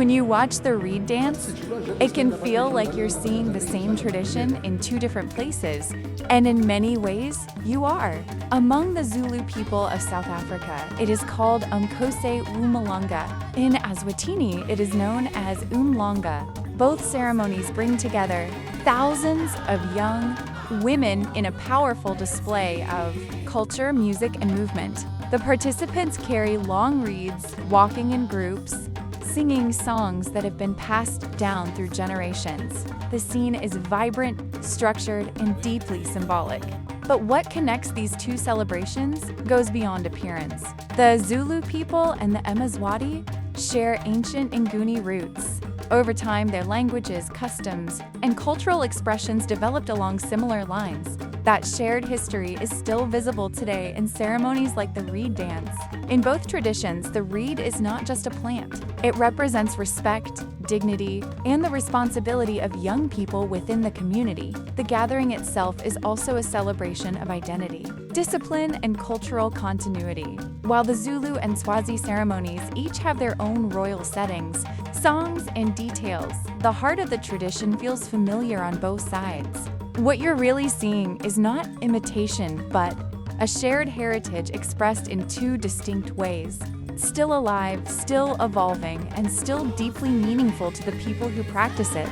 When you watch the reed dance, it can feel like you're seeing the same tradition in two different places, and in many ways, you are. Among the Zulu people of South Africa, it is called Umkhosi Umalanga. In Eswatini, it is known as Umlanga. Both ceremonies bring together thousands of young women in a powerful display of culture, music, and movement. The participants carry long reeds, walking in groups, singing songs that have been passed down through generations. The scene is vibrant, structured, and deeply symbolic. But what connects these two celebrations goes beyond appearance. The Zulu people and the Emazwati share ancient Nguni roots. Over time, their languages, customs, and cultural expressions developed along similar lines. That shared history is still visible today in ceremonies like the reed dance. In both traditions, the reed is not just a plant. It represents respect, dignity, and the responsibility of young people within the community. The gathering itself is also a celebration of identity, discipline, and cultural continuity. While the Zulu and Swazi ceremonies each have their own royal settings, songs, and details, the heart of the tradition feels familiar on both sides. What you're really seeing is not imitation, but a shared heritage expressed in two distinct ways. Still alive, still evolving, and still deeply meaningful to the people who practice it.